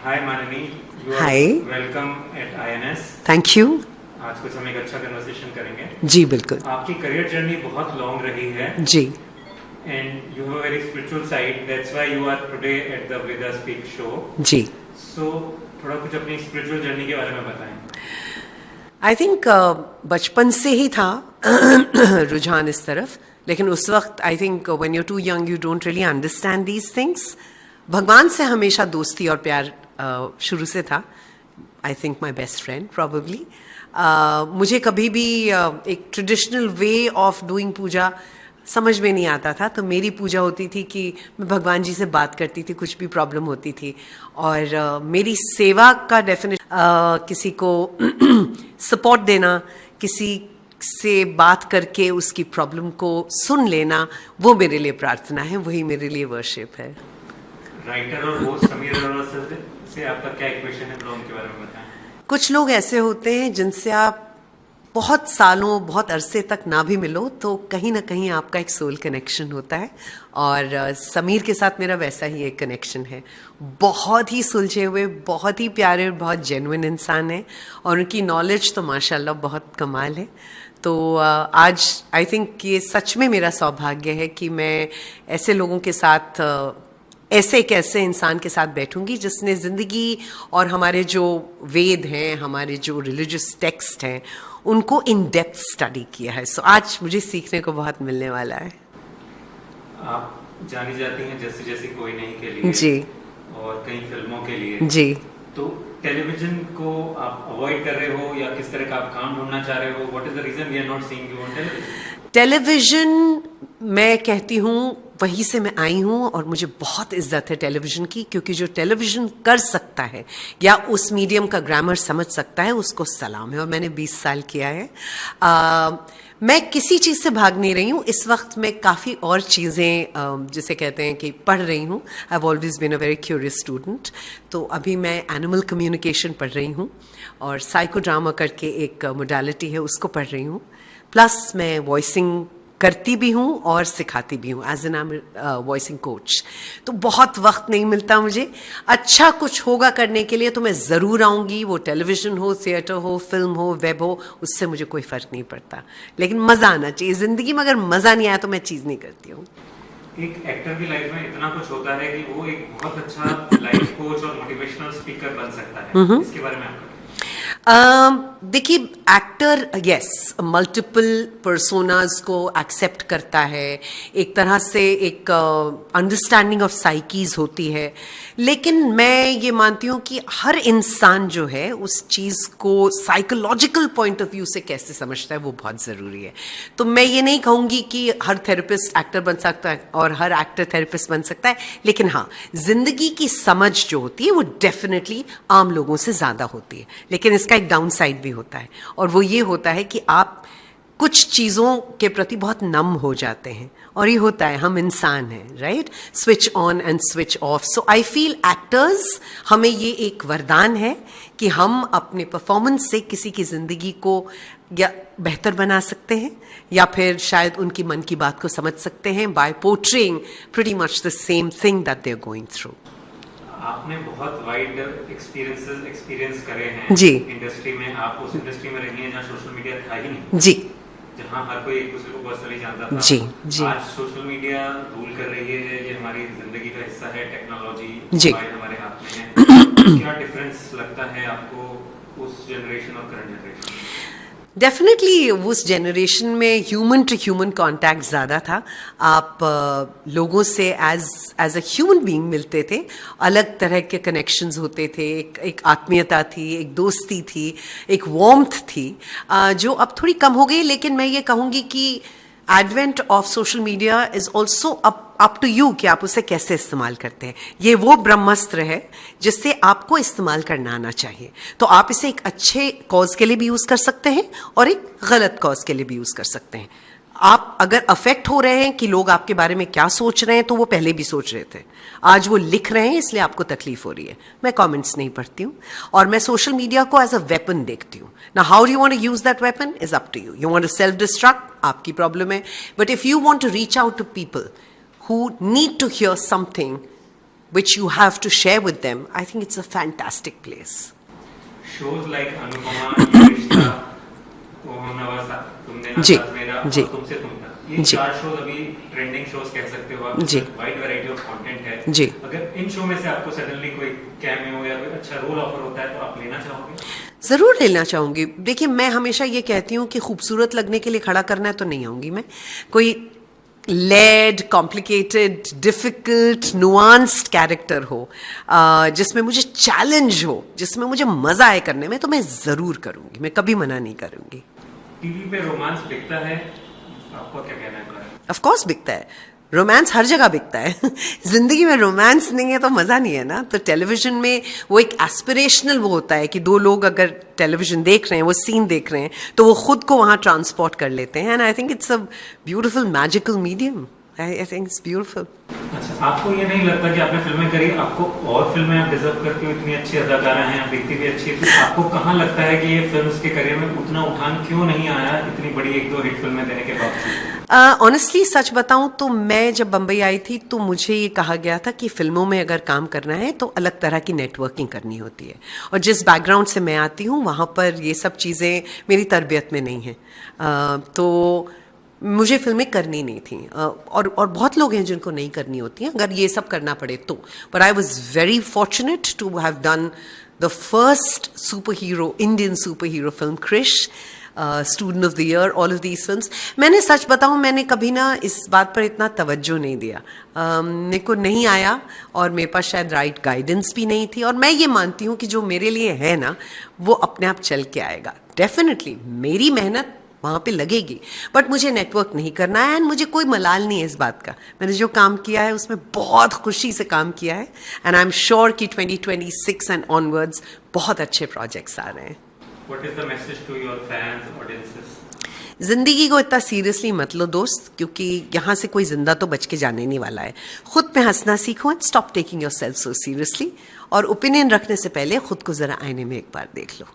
Hi Manani, you are Hi. welcome at INS. Thank you. आज कुछ हम एक अच्छा कन्वर्सेशन करेंगे. जी बिल्कुल. आपकी करियर जर्नी बहुत लॉन्ग रही है. जी. And you have a very spiritual side. That's why you are today at the Veda Speak show. Ji. So थोड़ा कुछ अपनी स्पिरिचुअल जर्नी के बारे में बताएं. आई थिंक बचपन से ही था रुझान इस तरफ, लेकिन उस वक्त I think when you too young you don't really understand these things. भगवान से हमेशा दोस्ती और प्यार शुरू से था. I think my best friend probably. मुझे कभी भी एक traditional way of doing puja समझ में नहीं आता था. तो मेरी पूजा होती थी कि मैं भगवान जी से बात करती थी, कुछ भी प्रॉब्लम होती थी. और मेरी सेवा का डेफिनेशन किसी को सपोर्ट देना, किसी से बात करके उसकी प्रॉब्लम को सुन लेना, वो मेरे लिए प्रार्थना है, वही मेरे लिए वर्शिप है. राइटर और होस्ट समीर अरोड़ा से आपका क्या इक्वेशन है, उनके बारे में बताएं. कुछ लोग ऐसे होते हैं जिनसे आप बहुत सालों, बहुत अरसे तक ना भी मिलो तो कहीं ना कहीं आपका एक सोल कनेक्शन होता है. और समीर के साथ मेरा वैसा ही एक कनेक्शन है. बहुत ही सुलझे हुए, बहुत ही प्यारे और बहुत जेन्युइन इंसान है. और उनकी नॉलेज तो माशाल्लाह बहुत कमाल है. तो आज आई थिंक ये सच में मेरा सौभाग्य है कि मैं ऐसे लोगों के साथ, ऐसे एक ऐसे इंसान के साथ बैठूंगी जिसने ज़िंदगी और हमारे जो वेद हैं, हमारे जो रिलीजियस टेक्स्ट हैं, उनको इन डेप्थ स्टडी किया है. सो आज मुझे सीखने को बहुत मिलने वाला है. आप जानी जाती हैं जैसे जैसे कोई नहीं के लिए जी, और कई फिल्मों के लिए जी. तो टेलीविजन को आप अवॉइड कर रहे हो या किस तरह का आप काम ढूंढना चाह रहे हो? What is the reason we are not seeing you on television? Television मैं कहती हूँ वहीं से मैं आई हूँ और मुझे बहुत इज्जत है टेलीविज़न की, क्योंकि जो टेलीविज़न कर सकता है या उस मीडियम का ग्रामर समझ सकता है उसको सलाम है. और मैंने 20 साल किया है. मैं किसी चीज़ से भाग नहीं रही हूँ. इस वक्त मैं काफ़ी और चीज़ें जिसे कहते हैं कि पढ़ रही हूँ. I have always been a very curious student. तो अभी मैं एनिमल कम्युनिकेशन पढ़ रही हूँ और साइको ड्रामा करके एक मोडालिटी है उसको पढ़ रही हूँ. प्लस मैं वॉइसिंग करती भी हूँ और सिखाती भी हूँ एज एन वॉइसिंग कोच. तो बहुत वक्त नहीं मिलता मुझे. अच्छा कुछ होगा करने के लिए तो मैं ज़रूर आऊँगी. वो टेलीविज़न हो, थिएटर हो, फिल्म हो, वेब हो, उससे मुझे कोई फ़र्क नहीं पड़ता. लेकिन मज़ा आना चाहिए ज़िंदगी में. अगर मज़ा नहीं आया तो मैं चीज़ नहीं करती हूँ. एक एक्टर की लाइफ में इतना कुछ होता है कि वो एक बहुत अच्छा लाइफ कोच और मोटिवेशनल स्पीकर बन सकता है. इसके बारे में आपका देखिए, एक्टर यस मल्टीपल पर्सोनाज को एक्सेप्ट करता है. एक तरह से एक अंडरस्टैंडिंग ऑफ साइकीज होती है. लेकिन मैं ये मानती हूँ कि हर इंसान जो है उस चीज़ को साइकोलॉजिकल पॉइंट ऑफ व्यू से कैसे समझता है वो बहुत ज़रूरी है. तो मैं ये नहीं कहूँगी कि हर थेरेपिस्ट एक्टर बन सकता है और हर एक्टर थेरेपिस्ट बन सकता है. लेकिन हाँ, ज़िंदगी की समझ जो होती है वो डेफिनेटली आम लोगों से ज़्यादा होती है. लेकिन इसका एक डाउन साइड भी होता है और वो ये होता है कि आप कुछ चीज़ों के प्रति बहुत नम हो जाते हैं. और ये होता है, हम इंसान हैं, right? Switch on and switch off. So I feel actors, हमें ये एक वरदान है कि हम अपने परफॉर्मेंस से किसी की ज़िंदगी को या बेहतर बना सकते हैं या फिर शायद उनकी मन की बात को समझ सकते हैं by portraying pretty much the same thing that they are going through. आपने बहुत वाइड एक्सपीरियंस करे हैं जी इंडस्ट्री में. आप उस इंडस्ट्री में रही हैं जहाँ सोशल मीडिया था ही नहीं. जी. जहाँ हर कोई एक दूसरे को पर्सनली जानता था. जी जी. आज सोशल मीडिया रूल कर रही है, ये हमारी जिंदगी का हिस्सा है. टेक्नोलॉजी जी हमारे हाथ में है. क्या डिफरेंस लगता है आपको उस जनरेशन और करंट जनरेशन में? डेफिनेटली उस जनरेशन में ह्यूमन टू ह्यूमन कांटेक्ट ज़्यादा था. आप लोगों से एज अ ह्यूमन बीइंग मिलते थे. अलग तरह के कनेक्शंस होते थे. एक आत्मीयता थी, एक दोस्ती थी, एक वार्मथ थी, जो अब थोड़ी कम हो गई. लेकिन मैं ये कहूँगी कि advent of social media is also up to you कि आप उसे कैसे इस्तेमाल करते हैं. ये वो ब्रह्मास्त्र है जिससे आपको इस्तेमाल करना आना चाहिए. तो आप इसे एक अच्छे कॉज के लिए भी यूज़ कर सकते हैं और एक गलत कॉज के लिए भी यूज़ कर सकते हैं. आप अगर अफेक्ट हो रहे हैं कि लोग आपके बारे में क्या सोच रहे हैं, तो वो पहले भी सोच रहे थे. आज वो लिख रहे हैं इसलिए आपको तकलीफ हो रही है. मैं कमेंट्स नहीं पढ़ती हूँ और मैं सोशल मीडिया को एज अ वेपन देखती हूँ. ना how do you want to use that weapon is up to you. You want to self destruct, आपकी प्रॉब्लम है. But if you want to reach out to people who need to hear something which you have to share with them, I think it's a fantastic place. Shows like Anupama, ये रिश्ता, वो नवासा, तुमने ना जी, साथ मेरा, जी, और तुमसे तुम था, ये जी। 4 शोज अभी ट्रेंडिंग शोज कह सकते हो आप, जी। वाइड वैरायटी ऑफ कंटेंट है। जी। अगर इन शो में से आपको सडनली कोई कैमियो या कोई अच्छा रोल ऑफर होता है तो आप लेना चाहोगे? जरूर लेना चाहूंगी। देखिए, मैं हमेशा ये कहती हूँ कि खूबसूरत लगने के लिए खड़ा करना है तो नहीं आऊंगी मैं। कोई lead, complicated, difficult, nuanced character हो, जिसमें मुझे चैलेंज हो, जिसमें मुझे मजा आए करने में, तो मैं जरूर करूंगी। मैं कभी मना नहीं करूंगी। टीवी पे रोमांस बिकता है, आपको क्या कहना है इस बारे में? ऑफ कोर्स बिकता है। रोमांस हर जगह बिकता है। जिंदगी में रोमांस नहीं है तो मजा नहीं है ना। तो टेलीविजन में वो एक एस्पिरेशनल वो होता है कि दो लोग अगर टेलीविजन देख रहे हैं, वो सीन देख रहे हैं, तो वो खुद को वहां ट्रांसपोर्ट कर लेते हैं। And I think it's a beautiful magical medium. I think it's beautiful. अच्छा, आपको ये नहीं लगता कि आपने फिल्में करी, आपको और फिल्में आप डिजर्व करती हो? इतनी अच्छी अदाकारा हैं, आप दिखती भी अच्छी है, तो आपको कहाँ लगता है कि ये फिल्म्स के करियर में उतना उठान क्यों नहीं आया इतनी बड़ी 1-2 हिट फिल्में देने के बावजूद? ऑनेस्टली सच बताऊं तो मैं जब बम्बई आई थी तो मुझे ये कहा गया था कि फिल्मों में अगर काम करना है तो अलग तरह की नेटवर्किंग करनी होती है, और जिस बैकग्राउंड से मैं आती हूँ वहाँ पर ये सब चीज़ें मेरी तरबियत में नहीं हैं। तो मुझे फिल्में करनी नहीं थी, और बहुत लोग हैं जिनको नहीं करनी होती हैं अगर ये सब करना पड़े तो। But I was very fortunate to have done the first super hero, Indian super hero film Krrish, student of the year, all of these films. मैंने सच बताऊं, मैंने कभी ना इस बात पर इतना तवज्जो नहीं दिया। मेरे को नहीं आया, और मेरे पास शायद राइट गाइडेंस भी नहीं थी। और मैं ये मानती हूँ कि जो मेरे लिए है ना, वो अपने आप चल के आएगा। डेफिनेटली मेरी मेहनत वहाँ पे लगेगी, बट मुझे नेटवर्क नहीं करना है, एंड मुझे कोई मलाल नहीं है इस बात का। मैंने जो काम किया है उसमें बहुत खुशी से काम किया है, एंड आई एम श्योर कि 2026 एंड ऑनवर्ड्स बहुत अच्छे प्रोजेक्ट्स आ रहे हैं। What is the message to your fans, audiences? जिंदगी को इतना सीरियसली मत लो दोस्त, क्योंकि यहाँ से कोई जिंदा तो बच के जाने नहीं वाला है। खुद पे हंसना सीखो and stop taking yourself so seriously, और ओपिनियन रखने से पहले खुद को जरा आईने में एक बार देख लो।